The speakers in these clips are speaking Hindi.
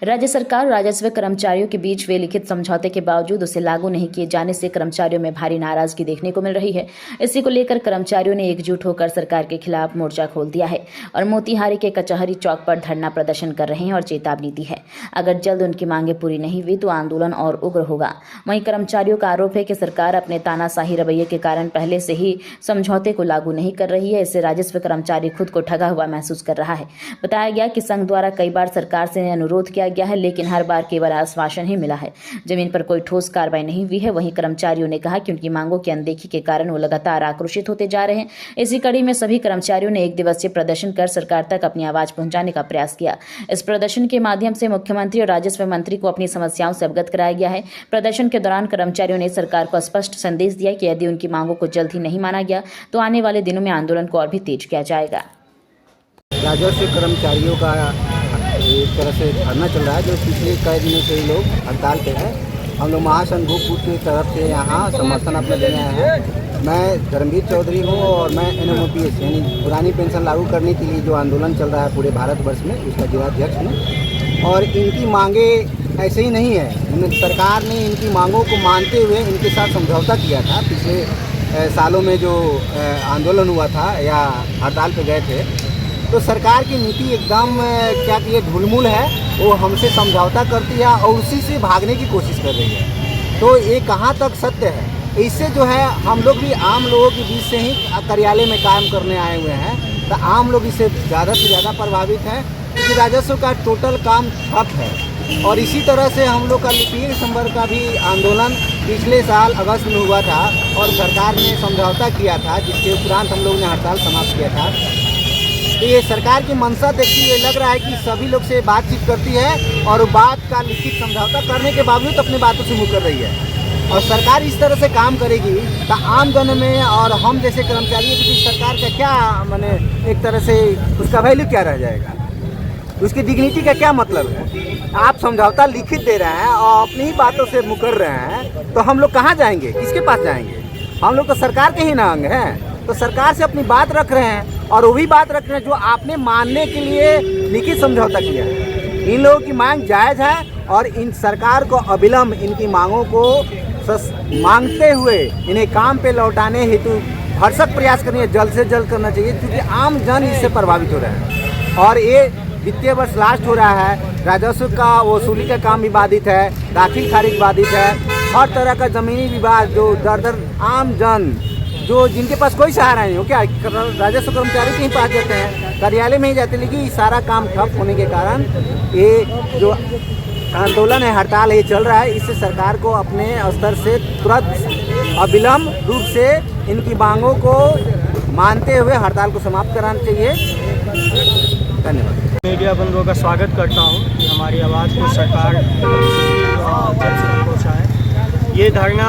राज्य सरकार और राजस्व कर्मचारियों के बीच हुए लिखित समझौते के बावजूद उसे लागू नहीं किए जाने से कर्मचारियों में भारी नाराजगी देखने को मिल रही है। इसी को लेकर कर्मचारियों ने एकजुट होकर सरकार के खिलाफ मोर्चा खोल दिया है और मोतिहारी के कचहरी चौक पर धरना प्रदर्शन कर रहे हैं और चेतावनी दी है, अगर जल्द उनकी मांगे पूरी नहीं हुई तो आंदोलन और उग्र होगा। वहीं कर्मचारियों का आरोप है कि सरकार अपने तानाशाही रवैये के कारण पहले से ही समझौते को लागू नहीं कर रही है। इससे राजस्व कर्मचारी खुद को ठगा हुआ महसूस कर रहा है। बताया गया कि संघ द्वारा कई बार सरकार से अनुरोध किया गया है, लेकिन हर बार केवल आश्वासन ही मिला है, जमीन पर कोई ठोस कार्रवाई नहीं हुई है। वहीं कर्मचारियों ने कहा कि उनकी मांगों की अनदेखी के कारण वो लगातार आक्रोशित होते जा रहे हैं। इसी कड़ी में सभी कर्मचारियों ने एक दिवसीय प्रदर्शन कर सरकार तक अपनी आवाज पहुंचाने का प्रयास किया। इस प्रदर्शन के माध्यम से मुख्यमंत्री और राजस्व मंत्री को अपनी समस्याओं से अवगत कराया गया है। प्रदर्शन के दौरान कर्मचारियों ने सरकार को स्पष्ट संदेश दिया कि यदि उनकी मांगों को जल्द ही नहीं माना गया तो आने वाले दिनों में आंदोलन को और भी तेज किया जाएगा। राजस्व कर्मचारियों का एक तरह से धरना चल रहा है, जो पिछले कई दिनों से ही लोग हड़ताल पे हैं। हम लोग महासंघ भोजपुर की तरफ से यहाँ समर्थन अपना देने आए हैं। मैं धर्मवीर चौधरी हूँ और मैं NMOPS यानी पुरानी पेंशन लागू करने के लिए जो आंदोलन चल रहा है पूरे भारतवर्ष में, उसका जिलाध्यक्ष हूँ। और इनकी मांगे ऐसे ही नहीं है, सरकार ने इनकी मांगों को मानते हुए इनके साथ समझौता किया था। पिछले सालों में जो आंदोलन हुआ था या हड़ताल पे गए थे, तो सरकार की नीति एकदम क्या कि ये ढुलमुल है, वो हमसे समझौता करती है और उसी से भागने की कोशिश कर रही है। तो ये कहाँ तक सत्य है, इससे जो है हम लोग भी आम लोगों के बीच से ही कार्यालय में कायम करने आए हुए हैं। तो आम लोग इससे ज़्यादा से ज़्यादा प्रभावित हैं, क्योंकि राजस्व का टोटल काम ठप है। और इसी तरह से हम लोग का लिपिक संवर्ग का भी आंदोलन पिछले साल अगस्त में हुआ था और सरकार ने समझौता किया था, जिसके उपरांत हम लोग ने हड़ताल समाप्त किया था। तो ये सरकार की मंशा देखते हुए लग रहा है कि सभी लोग से बातचीत करती है और बात का लिखित समझौता करने के बावजूद अपनी बातों से मुकर रही है। और सरकार इस तरह से काम करेगी तो आम जन में और हम जैसे कर्मचारियों के बीच सरकार का क्या माने, एक तरह से उसका वैल्यू क्या रह जाएगा, उसकी डिग्निटी का क्या मतलब है। आप समझौता लिखित दे रहे हैं और अपनी ही बातों से मुकर रहे हैं, तो हम लोग कहाँ जाएंगे, किसके पास जाएंगे। हम लोग तो सरकार के ही ना अंग हैं, तो सरकार से अपनी बात रख रहे हैं और वही बात रख रहे हैं जो आपने मानने के लिए लिखित समझौता किया है। इन लोगों की मांग जायज़ है और इन सरकार को अविलंब इनकी मांगों को मांगते हुए इन्हें काम पे लौटाने हेतु भरसक प्रयास करनी, जल्द से जल्द करना चाहिए, क्योंकि आम जन इससे प्रभावित हो रहे हैं। और ये वित्तीय वर्ष लास्ट हो रहा है, राजस्व का वसूली का काम भी बाधित है, दाखिल खारिज बाधित है, हर तरह का ज़मीनी विवाद जो दर आम जन जो जिनके पास कोई सहारा नहीं हो, क्या राजस्व कर्मचारी के ही पास जाते हैं, कार्यालय में ही जाते, लेकिन सारा काम ठप होने के कारण ये जो आंदोलन है, हड़ताल है, चल रहा है। इससे सरकार को अपने स्तर से तुरंत अविलंब रूप से इनकी मांगों को मानते हुए हड़ताल को समाप्त कराना चाहिए। धन्यवाद। मीडिया बंधुओं का स्वागत करता हूं कि हमारी आवाज़ को सरकार जल्द से पहुँचाए। ये धरना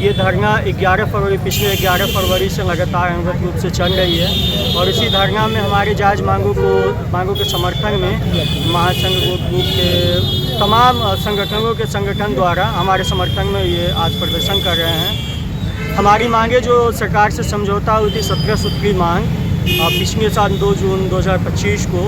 11 फरवरी पिछले 11 फरवरी से लगातार अनवरत रूप से चल रही है और इसी धरना में हमारे जायज़ मांगों के समर्थन में महासंघ ग्रुप के तमाम संगठनों के संगठन द्वारा हमारे समर्थन में ये आज प्रदर्शन कर रहे हैं। हमारी मांगे जो सरकार से समझौता हुई थी 17 सूत्री मांग पिछले साल 2 जून 2025 को,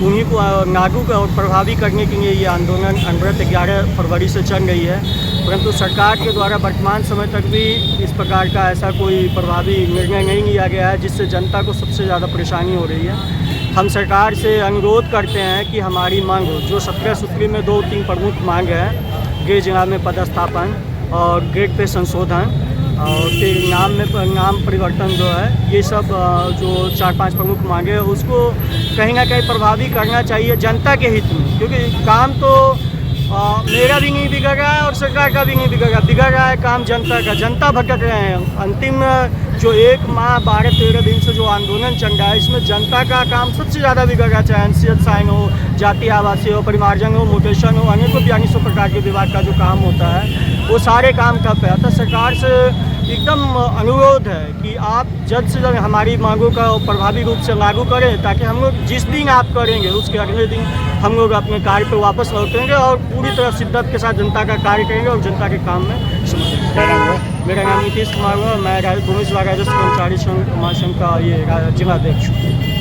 उन्हीं को लागू और प्रभावी करने के लिए ये आंदोलन अनवरत 11 फरवरी से चल रही है। परंतु सरकार के द्वारा वर्तमान समय तक भी इस प्रकार का ऐसा कोई प्रभावी निर्णय नहीं लिया गया है, जिससे जनता को सबसे ज़्यादा परेशानी हो रही है। हम सरकार से अनुरोध करते हैं कि हमारी मांग जो 17 सूत्री में 2-3 प्रमुख मांग है, गृह जिला में पदस्थापन और ग्रेड पे संशोधन और फिर नाम परिवर्तन जो है, ये सब जो 4-5 प्रमुख मांगे हैं, उसको कहीं ना कहीं प्रभावी करना चाहिए जनता के हित में, क्योंकि काम तो मेरा भी नहीं बिगड़ रहा है और सरकार का भी नहीं बिगड़ रहा है काम जनता का। जनता भटक रहे हैं। अंतिम जो 1 माह 12-13 दिन से जो आंदोलन चल रहा है, इसमें जनता का काम सबसे ज़्यादा बिगड़ रहा है, चाहे NCL साइन हो, जाति आवासीय हो, परिमार्जन हो, म्यूटेशन हो, अनेकों 4200 प्रकार के विभाग का जो काम होता है, वो सारे काम ठप है। अतः सरकार से एकदम अनुरोध है कि आप जल्द से जल्द हमारी मांगों का प्रभावी रूप से लागू करें, ताकि हम लोग जिस दिन आप करेंगे उसके अगले दिन हम लोग अपने कार्य पर वापस लौटेंगे और पूरी तरह शिद्दत के साथ जनता का कार्य करेंगे और जनता के काम में समर्पित। मेरा नाम नीतीश कुमार है, मैं भूमि विभाग राजस्व कर्मचारी संघ महासंघ का ये जिलाध्यक्ष हूँ।